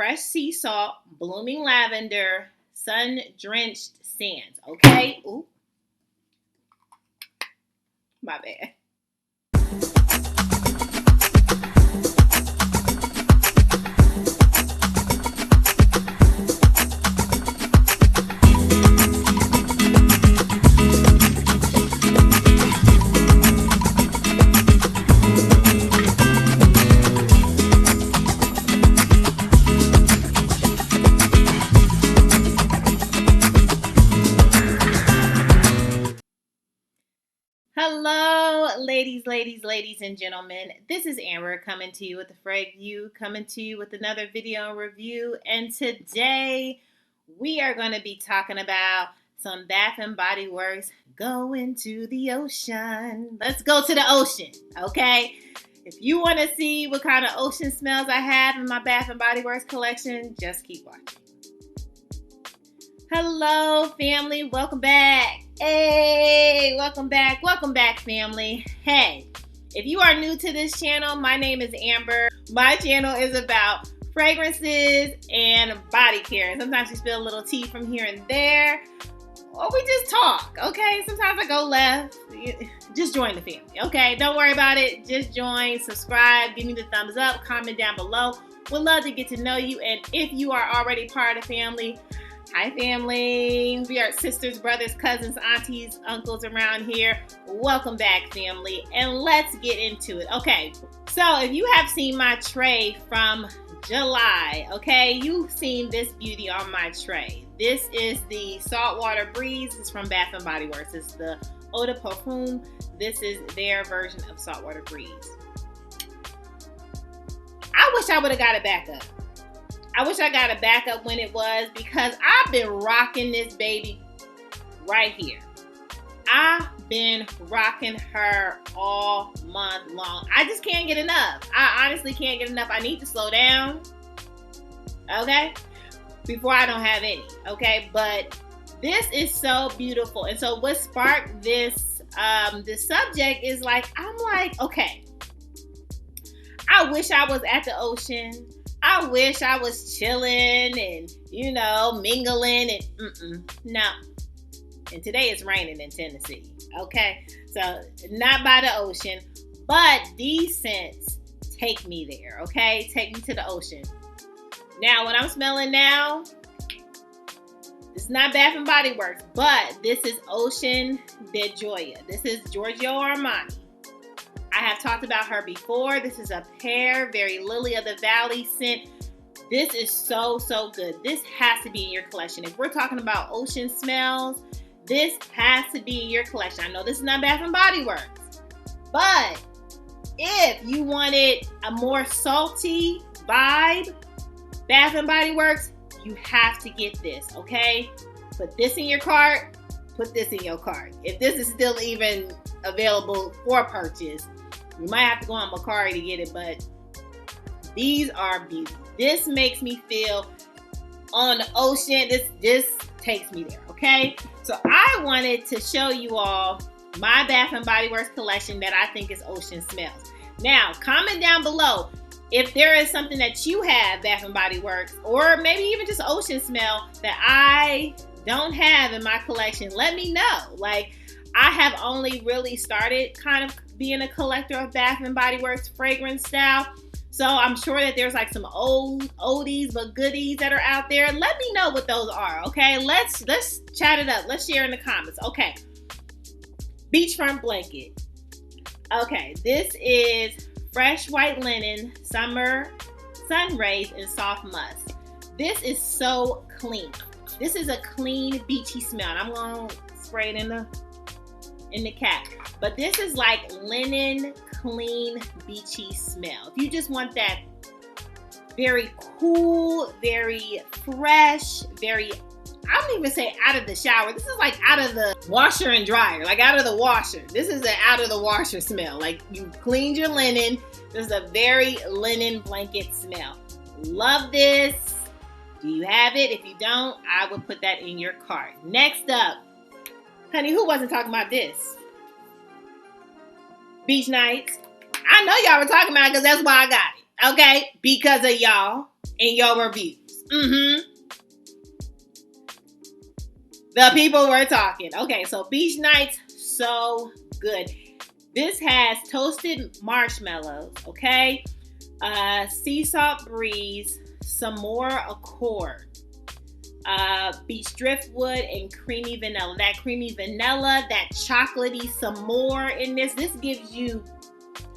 fresh sea salt, blooming lavender, sun-drenched sands. Okay? Ooh. My bad. Hello, ladies and gentlemen. This is Amber coming to you with the Frag View, coming to you with another video review. And today we are going to be talking about some Bath and Body Works going to the ocean. Let's go to the ocean, okay? If you want to see what kind of ocean smells I have in my Bath and Body Works collection, just keep watching. Hello, family. Welcome back. Hey, welcome back, family. Hey, if you are new to this channel, my name is Amber. My channel is about fragrances and body care. Sometimes we spill a little tea from here and there, or we just talk, okay? Sometimes I go left. Just join the family, okay? Don't worry about it. Just join, subscribe, give me the thumbs up, comment down below. Would love to get to know you, and if you are already part of the family, hi family, we are sisters, brothers, cousins, aunties, uncles around here. Welcome back, family, and let's get into it. Okay, so if you have seen my tray from July, okay, you've seen this beauty on my tray. This is the Saltwater Breeze. It's from Bath and Body Works. It's the Eau de Parfum. This is their version of Saltwater Breeze. I wish I would have got it back up. I wish I got a backup when it was, because I've been rocking this baby right here. I've been rocking her all month long. I just can't get enough. I honestly can't get enough. I need to slow down, okay, before I don't have any, okay? But this is so beautiful. And so what sparked this this subject is I'm like, okay, I wish I was at the ocean. I wish I was chilling and, mingling and no. And today it's raining in Tennessee, okay? So not by the ocean, but these scents take me there, okay? Take me to the ocean. Now, what I'm smelling now, it's not Bath and Body Works, but this is Ocean de Gioia. This is Giorgio Armani. I have talked about her before. This is a pear, very lily of the valley scent. This is so, so good. This has to be in your collection. If we're talking about ocean smells, this has to be in your collection. I know this is not Bath and Body Works, but if you wanted a more salty vibe, Bath and Body Works, you have to get this, okay? Put this in your cart. Put this in your cart. If this is still even available for purchase, you might have to go on Mercari to get it, but these are beauty. This makes me feel on the ocean. This takes me there, okay? So I wanted to show you all my Bath and Body Works collection that I think is ocean smells. Now, comment down below if there is something that you have, Bath and Body Works, or maybe even just ocean smell that I don't have in my collection. Let me know. I have only really started kind of being a collector of Bath and Body Works fragrance style. So I'm sure that there's some old oldies but goodies that are out there. Let me know what those are, okay? Let's chat it up. Let's share in the comments. Okay. Beachfront Blanket. Okay, this is fresh white linen, summer sun rays, and soft musk. This is so clean. This is a clean, beachy smell. And I'm gonna spray it in the cap. But this is linen, clean, beachy smell. If you just want that very cool, very fresh, very, I don't even say out of the shower. This is out of the washer and dryer, out of the washer. This is an out of the washer smell. You cleaned your linen. This is a very linen blanket smell. Love this. Do you have it? If you don't, I would put that in your cart. Next up, honey, who wasn't talking about this? Beach nights. I know y'all were talking about it because that's why I got it. Okay? Because of y'all. in your reviews. The people were talking. Okay, so beach nights, so good. This has toasted marshmallows, okay? Sea salt breeze, some more accord. Beach driftwood and creamy vanilla. That creamy vanilla, that chocolatey, some more in this. This gives you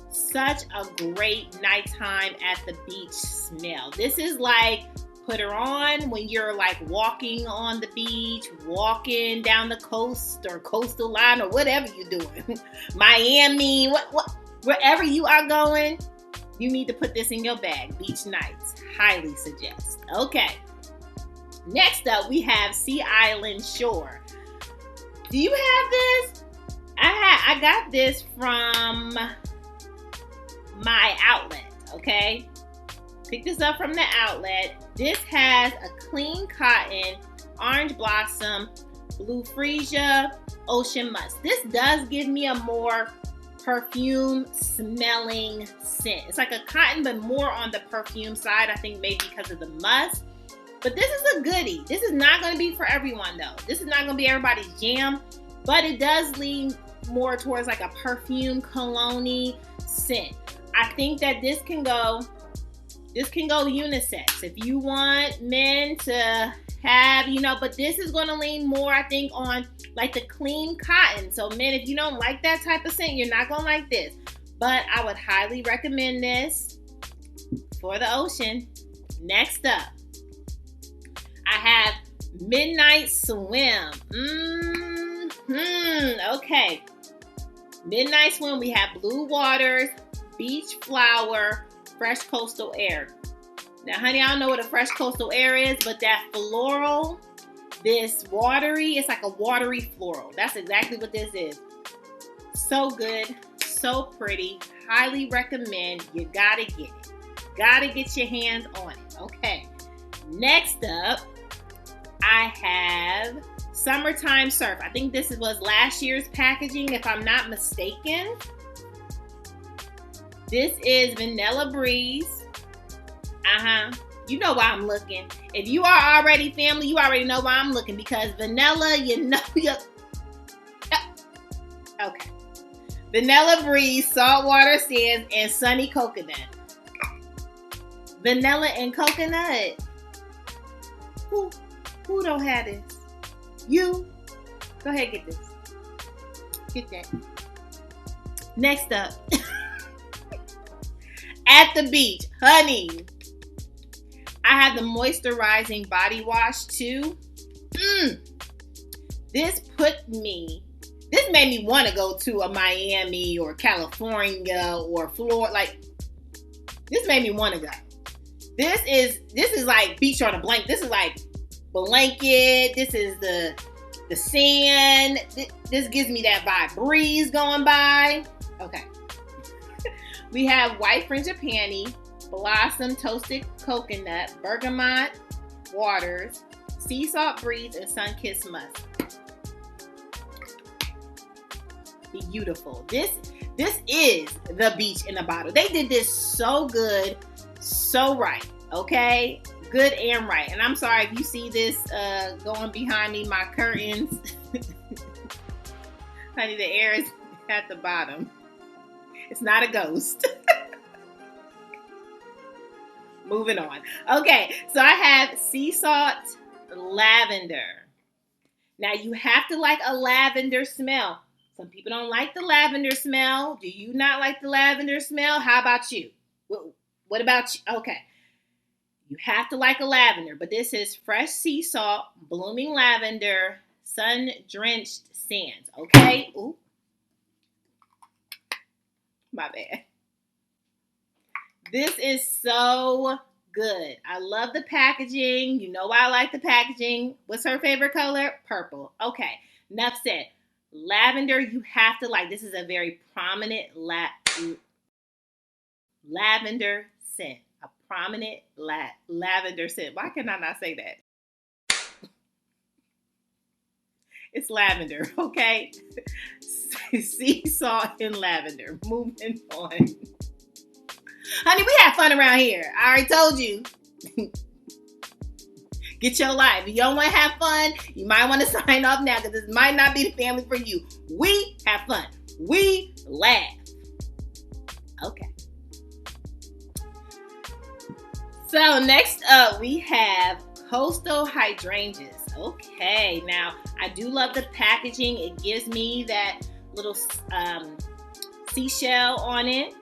such a great nighttime at the beach smell. This is like put her on when you're like walking on the beach, walking down the coast or coastal line or whatever you're doing. Miami, wherever you are going, you need to put this in your bag. Beach nights, highly suggest. Okay. Next up, we have Sea Island Shore. Do you have this? I got this from my outlet, okay? Pick this up from the outlet. This has a clean cotton, orange blossom, blue freesia, ocean musk. This does give me a more perfume smelling scent. It's like a cotton, but more on the perfume side. I think maybe because of the musk. But this is a goodie. This is not going to be for everyone though. This is not going to be everybody's jam, but it does lean more towards like a perfume cologne-y scent. I think that this can go unisex. If you want men to have, but this is going to lean more, I think, on like the clean cotton. So men, if you don't like that type of scent, you're not going to like this. But I would highly recommend this for the ocean. Next up, I have Midnight Swim. Okay. Midnight Swim, we have blue waters, beach flower, fresh coastal air. Now, honey, I don't know what a fresh coastal air is, but that floral, this watery, it's like a watery floral. That's exactly what this is. So good, so pretty. Highly recommend. You gotta get it. Gotta get your hands on it. Okay. Next up, I have Summertime Surf. I think this was last year's packaging, if I'm not mistaken. This is Vanilla Breeze. You know why I'm looking. If you are already family, you already know why I'm looking, because vanilla, okay. Vanilla Breeze, saltwater sands, and sunny coconut. Vanilla and coconut. Who don't have this? You. Go ahead, get this. Get that. Next up. At the beach, honey. I have the moisturizing body wash too. This made me want to go to a Miami or California or Florida. Like, this made me want to go. This is like beach on a blanket. This is like blanket. This is the sand. This gives me that vibe. Breeze going by. Okay. We have white fringed panty, blossom toasted coconut, bergamot waters, sea salt breeze, and sun-kissed musk. Beautiful. This is the beach in a bottle. They did this so good, so right. Okay, good and right. And I'm sorry if you see this going behind me, my curtains. Honey, the air is at the bottom. It's not a ghost. Moving on. Okay, so I have sea salt lavender. Now you have to like a lavender smell. Some people don't like the lavender smell. Do you not like the lavender smell? How about you? What about you? Okay. You have to like a lavender, but this is fresh sea salt, blooming lavender, sun-drenched sands. Okay? Ooh. My bad. This is so good. I love the packaging. You know why I like the packaging. What's her favorite color? Purple. Okay. Enough said. Lavender, you have to like. This is a very prominent lavender scent. A prominent lavender scent. Why can I not say that? It's lavender, okay? Sea salt and lavender. Moving on. Honey, we have fun around here. I already told you. Get your life. If you don't want to have fun, you might want to sign off now, because this might not be the family for you. We have fun. We laugh. Okay. So next up, we have Coastal Hydrangeas. Okay, now I do love the packaging. It gives me that little seashell on it.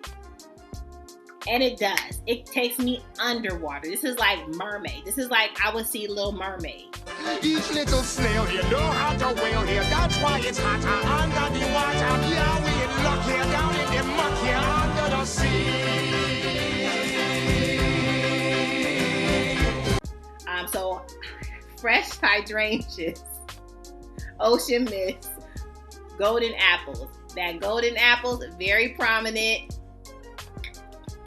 And it does. It takes me underwater. This is like mermaid. This is like I would see Little Mermaid. Each little snail here know how to whale here. That's why it's hotter under the water. Yeah, we in luck here, down in the muck here, under the sea. So fresh hydrangeas, ocean mist, golden apples. That golden apples, very prominent.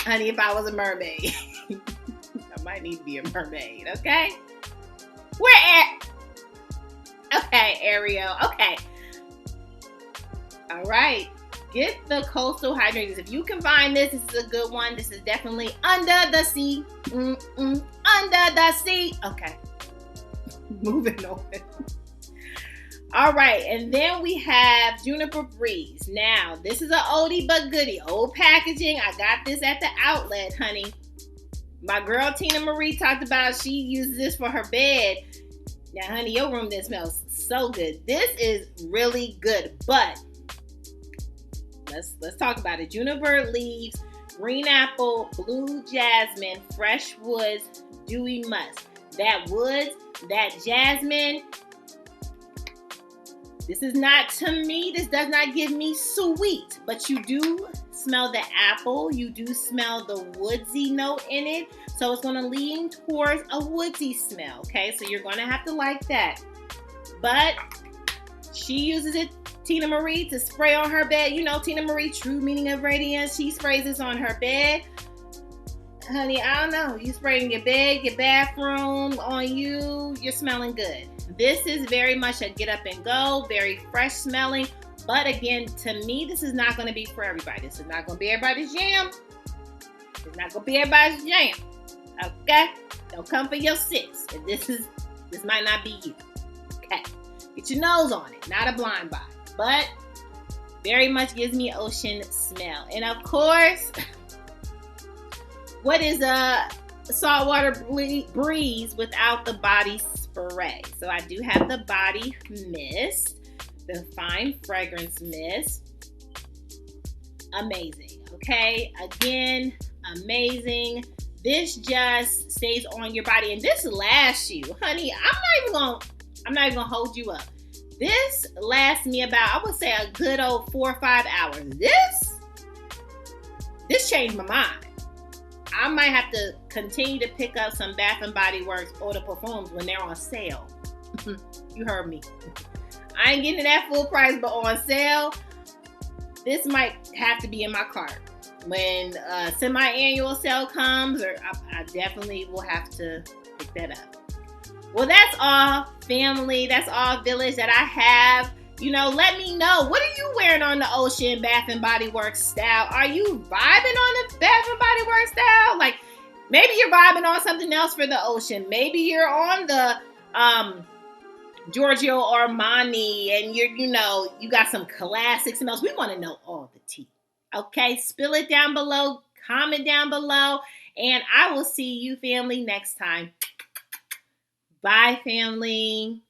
Honey, if I was a mermaid, I might need to be a mermaid, okay? Okay, Ariel, okay. All right, get the coastal hydrangeas. If you can find this, this is a good one. This is definitely under the sea. Under the sea. Okay, moving on. All right, and then we have Juniper Breeze. Now, this is an oldie but goodie. Old packaging. I got this at the outlet, honey. My girl Tina Marie talked about she uses this for her bed. Now, honey, your room then smells so good. This is really good, but let's talk about it. Juniper leaves, green apple, blue jasmine, fresh woods, dewy musk. That woods, that jasmine. This is not, to me, this does not give me sweet, but you do smell the apple. You do smell the woodsy note in it. So it's going to lean towards a woodsy smell, okay? So you're going to have to like that. But she uses it, Tina Marie, to spray on her bed. You know, Tina Marie, true meaning of radiance. She sprays this on her bed. Honey, I don't know. You spray in your bed, your bathroom, on you, you're smelling good. This is very much a get up and go, very fresh smelling. But again, to me, this is not going to be for everybody. This is not going to be everybody's jam. It's not going to be everybody's jam. Okay? Don't come for your sis. And this might not be you. Okay? Get your nose on it. Not a blind buy. But very much gives me ocean smell. And of course, what is a Saltwater Breeze without the body spray? So I do have the body mist, the fine fragrance mist. Amazing. Okay, again, amazing. This just stays on your body, and this lasts you, honey. I'm not even gonna hold you up. This lasts me about, I would say, a good old 4 or 5 hours. This changed my mind. I might have to continue to pick up some Bath and Body Works Eau de Parfums when they're on sale. You heard me. I ain't getting it at full price, but on sale, this might have to be in my cart. When semi-annual sale comes, or I definitely will have to pick that up. Well, that's all, family. That's all, village, that I have. You know, let me know. What are you wearing on the ocean Bath and Body Works style? Are you vibing on the Bath and Body Works style? Like, maybe you're vibing on something else for the ocean. Maybe you're on the Giorgio Armani, and you got some classic smells. We want to know all the tea. Okay, spill it down below, comment down below, and I will see you, family, next time. Bye, family.